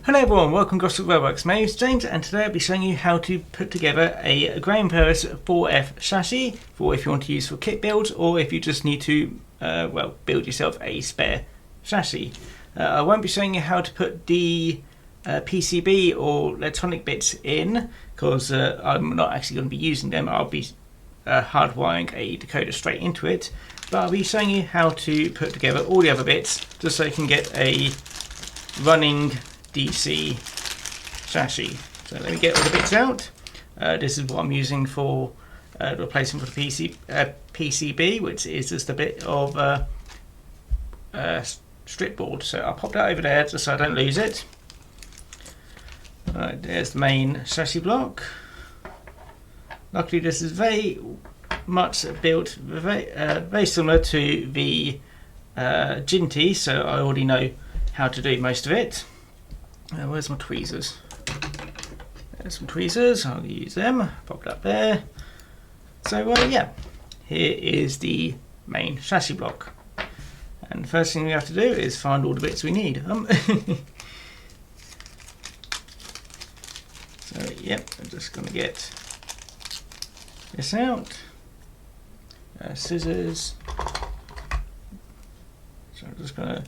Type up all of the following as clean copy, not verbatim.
Hello everyone, welcome to Gosport Railworks. My name is James and today I'll be showing you how to put together a Grain Paris 4F chassis for if you want to use for kit builds or if you just need to build yourself a spare chassis. I won't be showing you how to put the PCB or electronic bits in because I'm not actually going to be using them. I'll be hardwiring a decoder straight into it, but I'll be showing you how to put together all the other bits just so you can get a running DC chassis. So let me get all the bits out. This is what I'm using for the replacement for the PCB, which is just a bit of strip board. So I'll pop that over there just so I don't lose it. Alright, there's the main chassis block. Luckily this is very much built very similar to the Jinty, so I already know how to do most of it. Where's my tweezers? There's some tweezers, I'll use them, pop that there. So yeah, here is the main chassis block. And the first thing we have to do is find all the bits we need. So yep, I'm just going to get this out. Scissors. So I'm just going to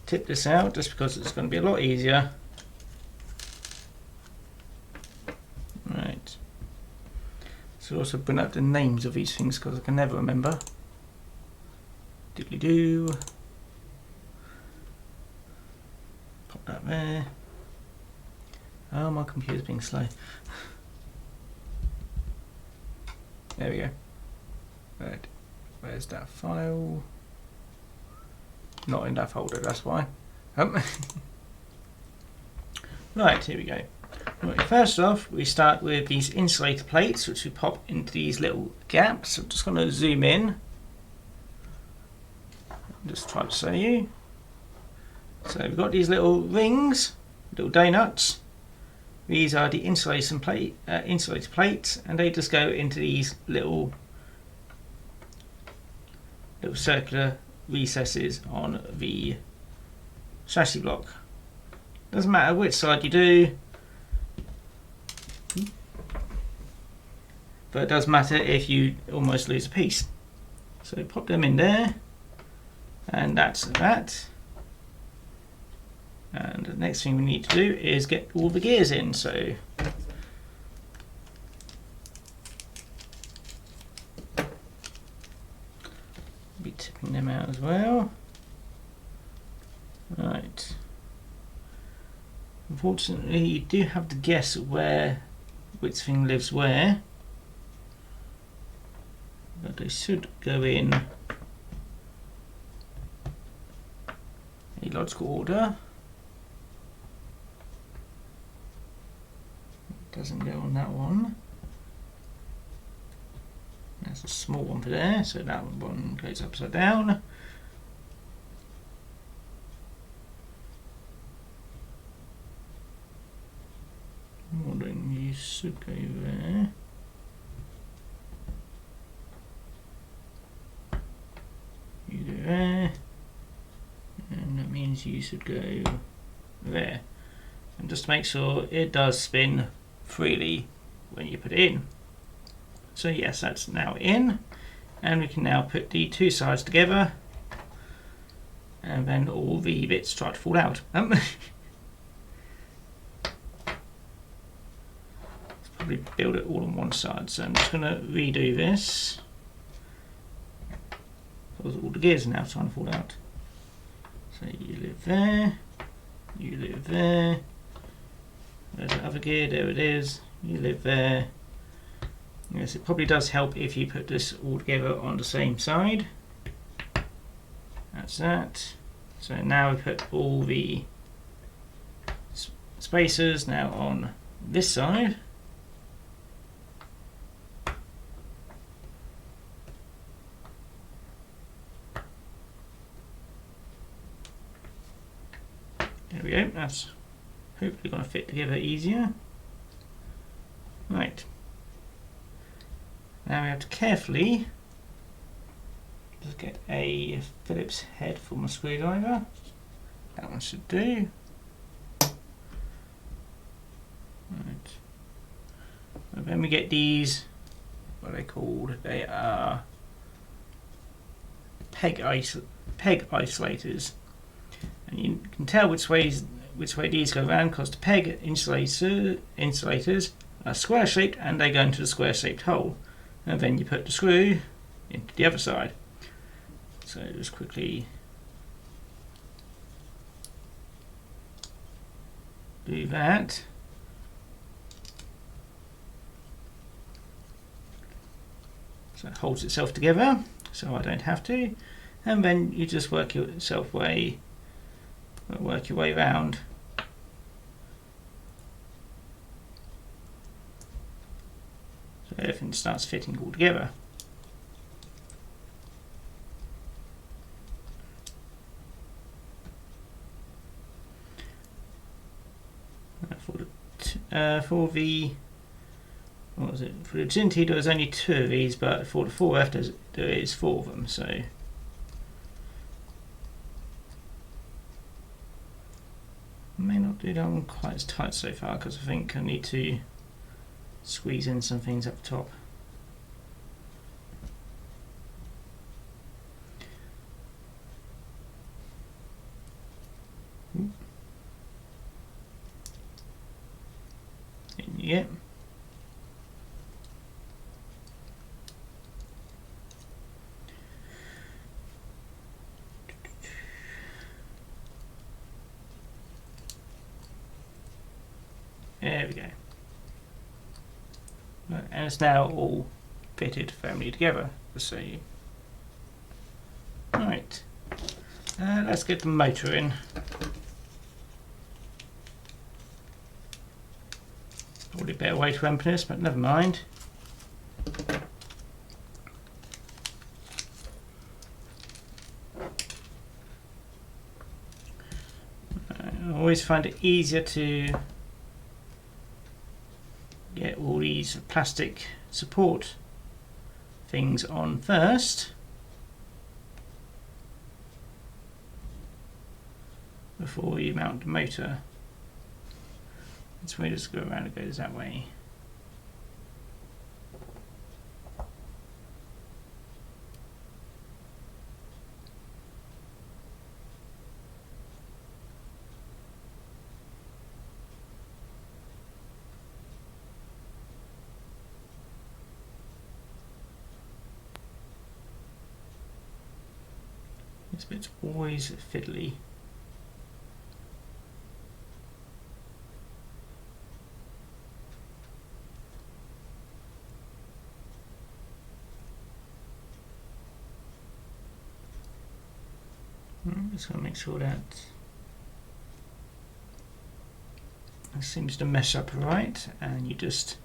tip this out just because it's going to be a lot easier. Right. So also bring up the names of these things because I can never remember. Diddly doo. Pop that there. Oh, my computer's being slow. There we go. Right. Where's that file? Not in that folder, that's why. Right, here we go. Right, first off, we start with these insulator plates, which we pop into these little gaps. I'm just going to zoom in. Just try to show you. So we've got these little rings, little donuts. These are the insulator plates, and they just go into these little circular recesses on the chassis block. Doesn't matter which side you do, but it does matter if you almost lose a piece. So pop them in there, and that's that. And the next thing we need to do is get all the gears in. So be tipping them out as well. Right. Unfortunately, you do have to guess which thing lives where, but they should go in a logical order. It doesn't go on that one. That's a small one for there, so that one goes upside down. I'm wondering, you should go there. You go there. And that means you should go there. And just make sure it does spin freely when you put it in. So yes, that's now in, and we can now put the two sides together, and then all the bits start to fall out. Let's probably build it all on one side, so I'm just going to redo this, because all the gears are now trying to fall out. So you live there, you live there, there's the other gear, there it is, you live there. Yes, it probably does help if you put this all together on the same side. That's that. So now we put all the spacers now on this side. There we go, that's hopefully going to fit together easier. Right. Now we have to carefully just get a Phillips head for my screwdriver That one should do. Right. And then we get these, what are they called? They are peg isolators. And you can tell which way these go around because the peg insulators are square shaped and they go into the square shaped hole. And then you put the screw into the other side. So just quickly do that. So it holds itself together, so I don't have to. And then you just work your way around. So everything starts fitting all together. For the what was it? For the Jinty there was only 2 of these, but for the 4F there is 4 of them. So may not do that one quite as tight so far because I think I need to squeeze in some things up top. Yeah. There we go. And it's now all fitted firmly together. So, right. Let's get the motor in. Probably a better way to open this, but never mind. I always find it easier to get all these plastic support things on first before you mount the motor. This way, just go around, it goes that way. This bit's always fiddly. Just going to make sure that it seems to mesh up right, and you just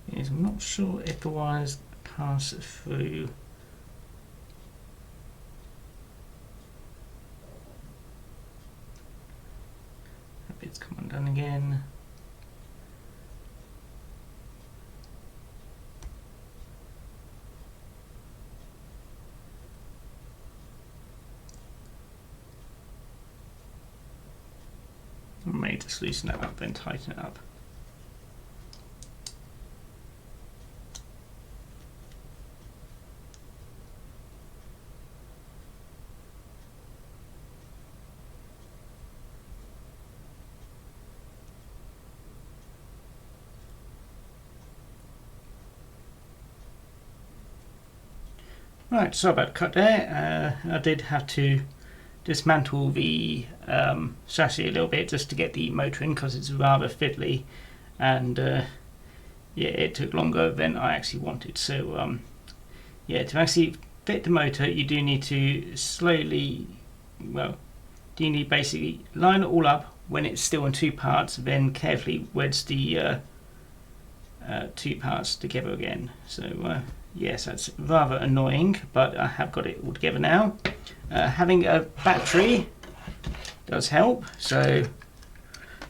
yes, I'm not sure if the wires pass through. That bit's come undone again. I may just loosen that up, then tighten it up. Right, so about cut there. I did have to dismantle the chassis a little bit just to get the motor in because it's rather fiddly, and yeah, it took longer than I actually wanted. So yeah, to actually fit the motor, you do need to basically line it all up when it's still in 2 parts, then carefully wedge the 2 parts together again. So yes, that's rather annoying, but I have got it all together now. Having a battery does help, so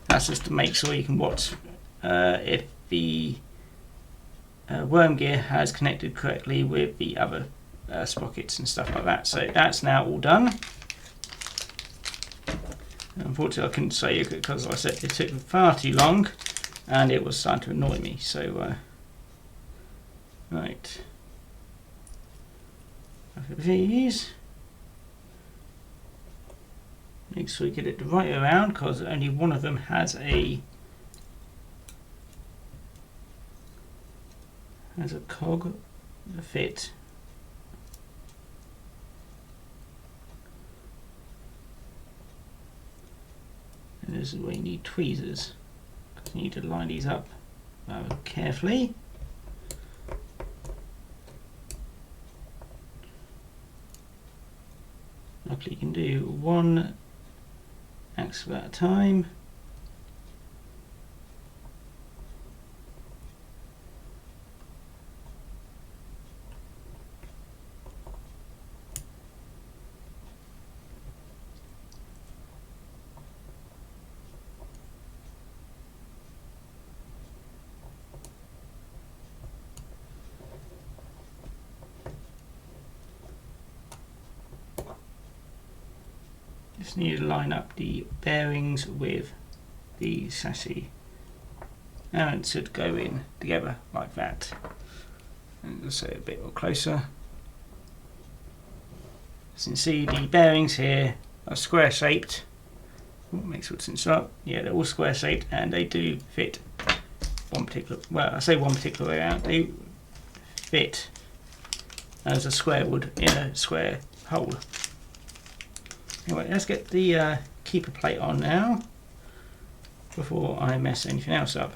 that's just to make sure you can watch if the worm gear has connected correctly with the other sprockets and stuff like that. So that's now all done. Unfortunately I couldn't show you because I said it took far too long and it was starting to annoy me. So right, these, make sure you get it the right way around because only one of them has a cog to fit. And this is where you need tweezers, because you need to line these up carefully. Luckily you can do one axle at a time. Just need to line up the bearings with the chassis, and it should go in together like that. And just say a bit more closer. As you can see, the bearings here are square shaped. Make sure it's up. Yeah, they're all square shaped and they do fit one particular, well, I say one particular way out. They fit as a square would in a square hole. Anyway, let's get the keeper plate on now before I mess anything else up.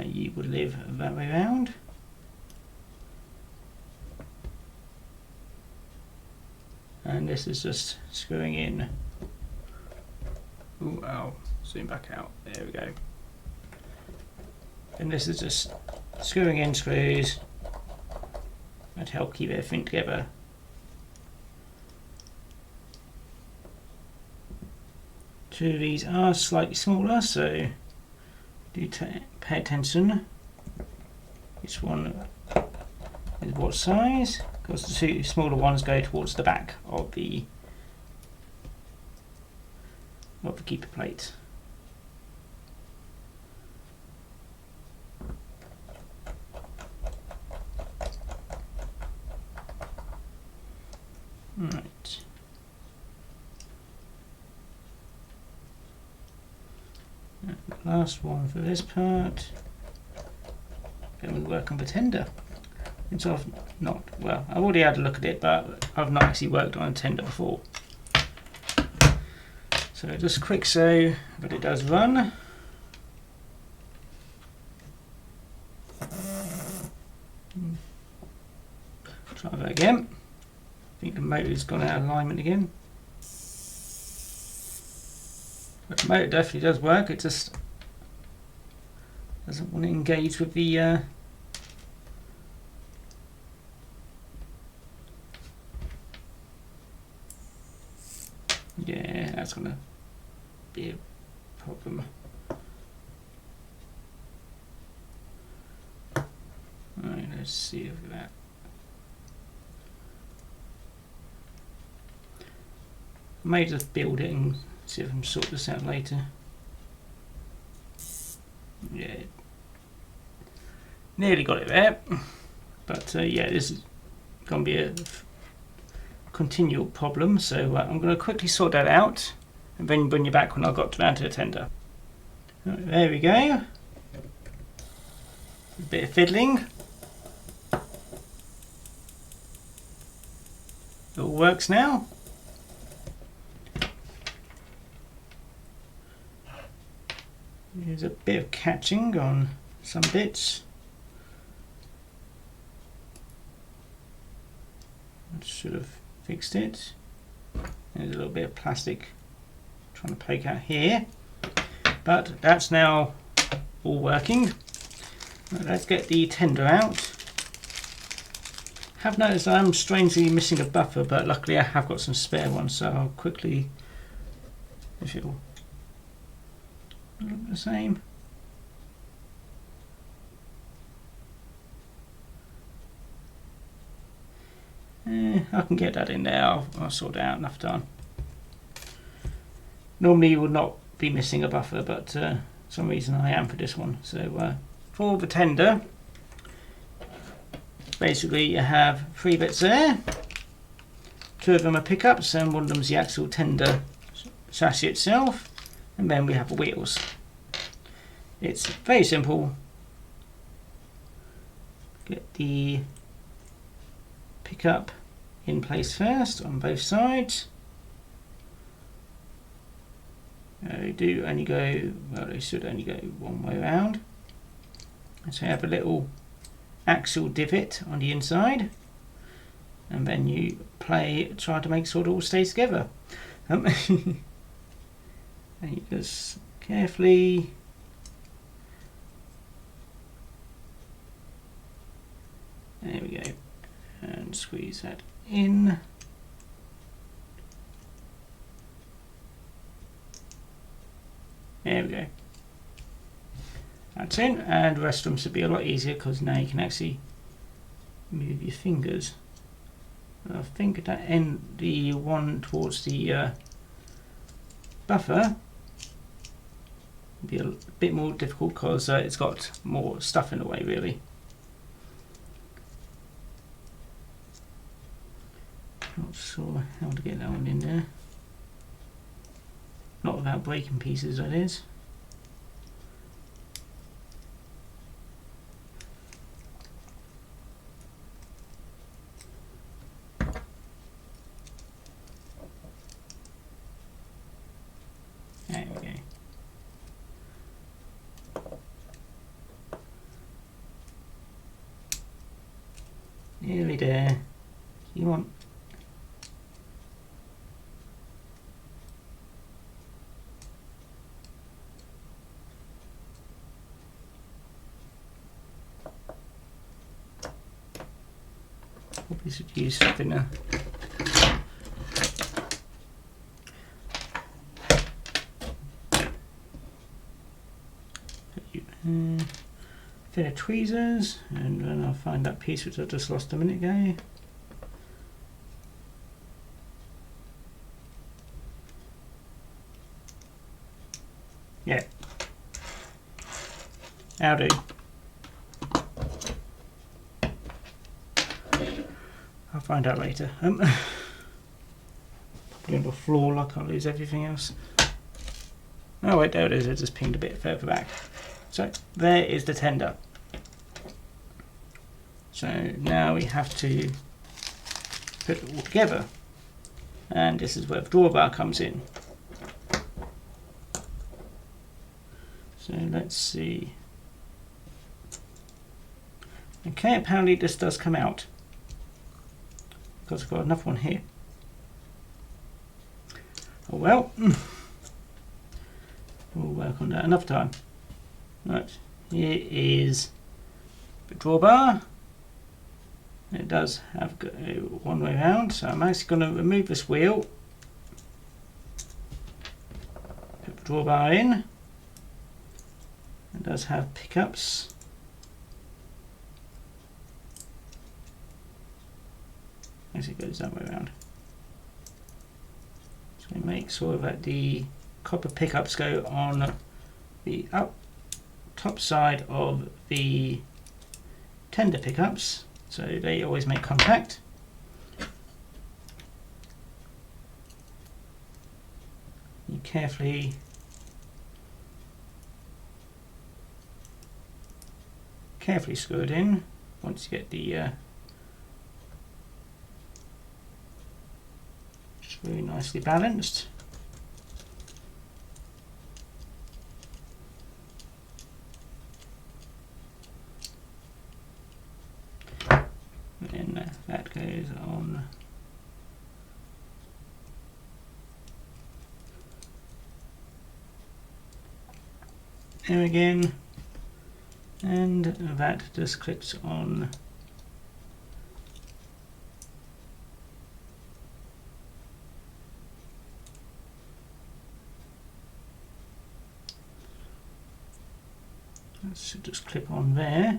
You would live that way around. And this is just screwing in. Ooh, I'll zoom back out. There we go. And this is just screwing in screws that help keep everything together. Two of these are slightly smaller, so do pay attention. Which one is what size? Because the two smaller ones go towards the back of the keeper plate. Right. Last one for this part. Then we work on the tender. Since I've not, well, I've already had a look at it, but I've not actually worked on a tender before. So just quick sew, but it does run. Try that again. I think the motor's gone out of alignment again. But the motor definitely does work, it just doesn't want to engage with the yeah, that's going to be a problem. Right, let's see if that. I may just build it and see if I can sort this out later. Yeah, nearly got it there, but yeah, this is going to be a continual problem, so I'm going to quickly sort that out and then bring you back when I've got down to the tender. Right, there we go. A bit of fiddling. It all works now. There's a bit of catching on some bits. I should have fixed it. There's a little bit of plastic trying to poke out here, but that's now all working. Right, let's get the tender out. Have noticed I'm strangely missing a buffer, but luckily I have got some spare ones, so I'll quickly, if it'll look the same. I can get that in there. I'll sort it out enough time. Normally you would not be missing a buffer, but for some reason I am for this one. So for the tender, basically you have 3 bits there. 2 of them are pickups and one of them is the actual tender chassis itself, and then we have the wheels. It's very simple. Get the pickup in place first on both sides. They do only go, well, they should only go one way around. So you have a little axle divot on the inside, and then you try to make sure it all stays together. And you just carefully there we go, and squeeze that in. There we go. That's in, and the rest of them should be a lot easier because now you can actually move your fingers. I think at that end, the one towards the buffer will be a bit more difficult because it's got more stuff in the way, really. Not sure how to get that one in there. Not without breaking pieces, that is. There we go. Nearly there. You want probably should use thinner. Thinner tweezers, and then I'll find that piece which I just lost a minute ago. Yeah. Howdy. I'll find out later. Probably on the floor like I lose everything else. Oh wait, there it is, it just pinged a bit further back. So there is the tender. So now we have to put it all together, and this is where the drawbar comes in. So let's see. Okay, apparently this does come out because I've got another one here. Oh well, we'll work on that another time. Right, here is the drawbar. It does have one way around, so I'm actually going to remove this wheel, put the drawbar in. It does have pickups. As it goes that way around. So we make sure that the copper pickups go on the top side of the tender pickups, so they always make contact. You carefully screw it in once you get the screw nicely balanced. Then that goes on there again, and that just clips on that should just clip on there.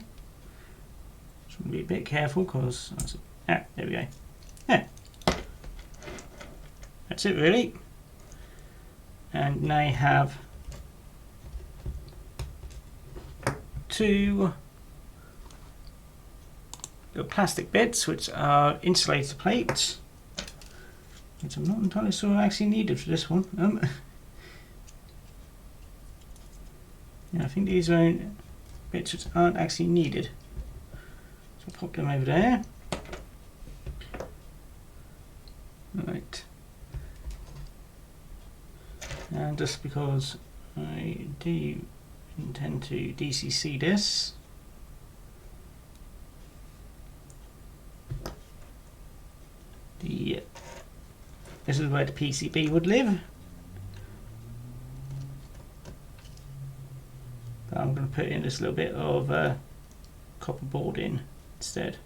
Be a bit careful because there we go. Yeah, That's it really. And now you have two little plastic bits which are insulator plates, which I'm not entirely sure are actually needed for this one. Yeah, I think these are bits which aren't actually needed. So I'll pop them over there. Right. And just because I do intend to DCC this, this is where the PCB would live. But I'm going to put in this little bit of copper board in instead.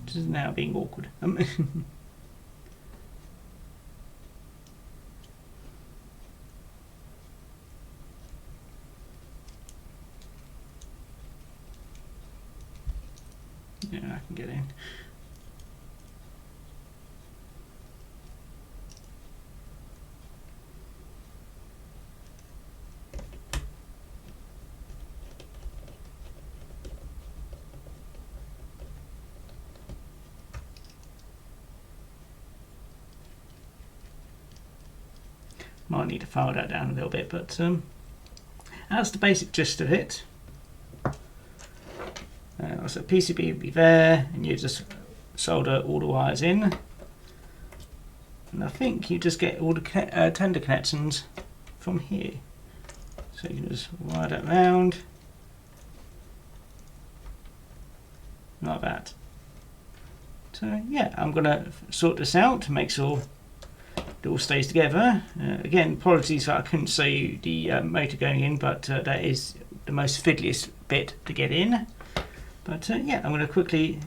Which is now being awkward. Yeah, I can get in. Might need to file that down a little bit, but that's the basic gist of it. So PCB will be there, and you just solder all the wires in. And I think you just get all the tender connections from here. So you can just wire that round like that. So yeah, I'm going to sort this out to make sure it all stays together. Again, apologies that I couldn't show you the motor going in, but that is the most fiddliest bit to get in. But yeah, I'm going to quickly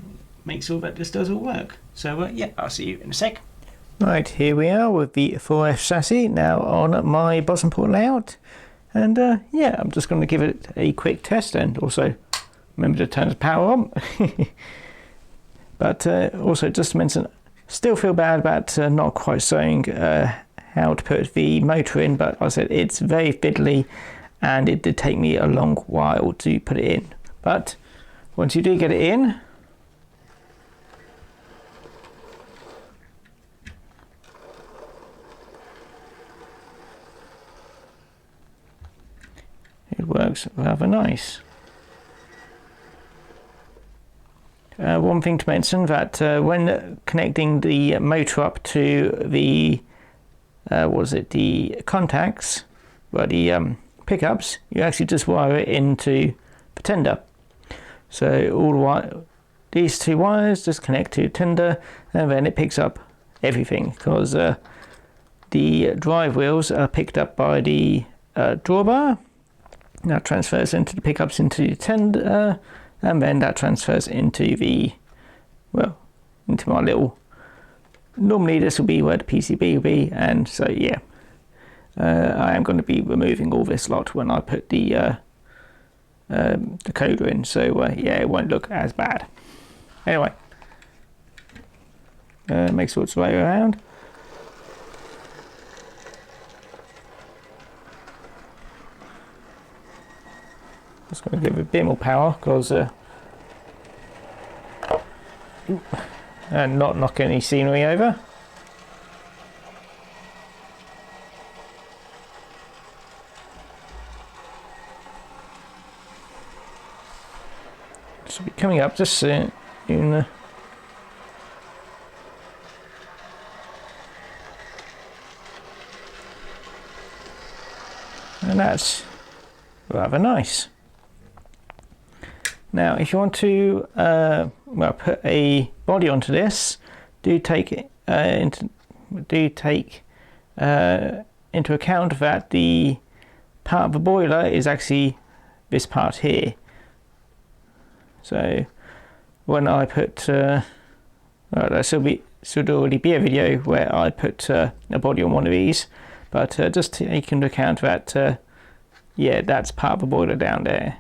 make sure that this does all work. So yeah, I'll see you in a sec. Right, here we are with the 4F chassis now on my Gosport layout. And yeah, I'm just going to give it a quick test, and also remember to turn the power on. But also just to mention, still feel bad about not quite showing how to put the motor in, but like I said, it's very fiddly and it did take me a long while to put it in. But once you do get it in, it works rather nice. One thing to mention, that when connecting the motor up to the the contacts, well, the pickups, you actually just wire it into the tender. So all these two wires just connect to tender, and then it picks up everything, because the drive wheels are picked up by the drawbar. That transfers into the pickups into the tender, and then that transfers into the, well, into my little, normally this will be where the PCB will be, and so yeah, I am going to be removing all this lot when I put the coder in, so yeah, it won't look as bad. Anyway, make sure it's right around. Just going to give it a bit more power, because and not knock any scenery over. Should be coming up just soon. And that's rather nice. Now, if you want to well, put a body onto this, do take into account that the part of the boiler is actually this part here. So when I put, well, there should already be a video where I put a body on one of these, but just take into account that yeah, that's part of the boiler down there.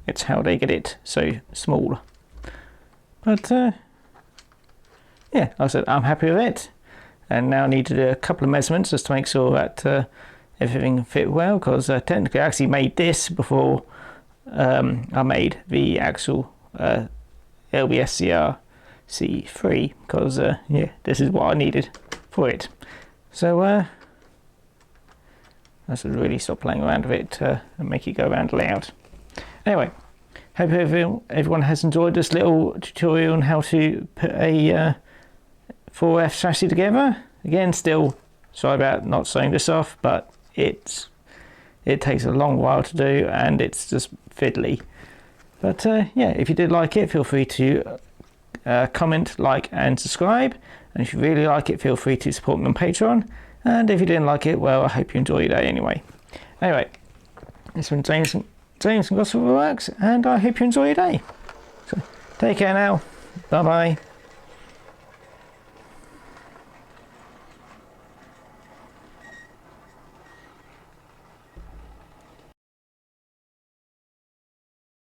It's how they get it so small. But yeah, like I said, I'm happy with it. And now I need to do a couple of measurements just to make sure that everything fit well, because technically I actually made this before I made the actual LBSCR C3, because yeah, this is what I needed for it. So I should really stop playing around with it and make it go around loud. Anyway, hope everyone has enjoyed this little tutorial on how to put a 4F chassis together. Again, still sorry about not sewing this off, but it takes a long while to do and it's just fiddly. But yeah, if you did like it, feel free to comment, like and subscribe. And if you really like it, feel free to support me on Patreon. And if you didn't like it, well, I hope you enjoy your day anyway. Anyway, this has been James from Gosport Railworks, and I hope you enjoy your day. So take care now. Bye bye.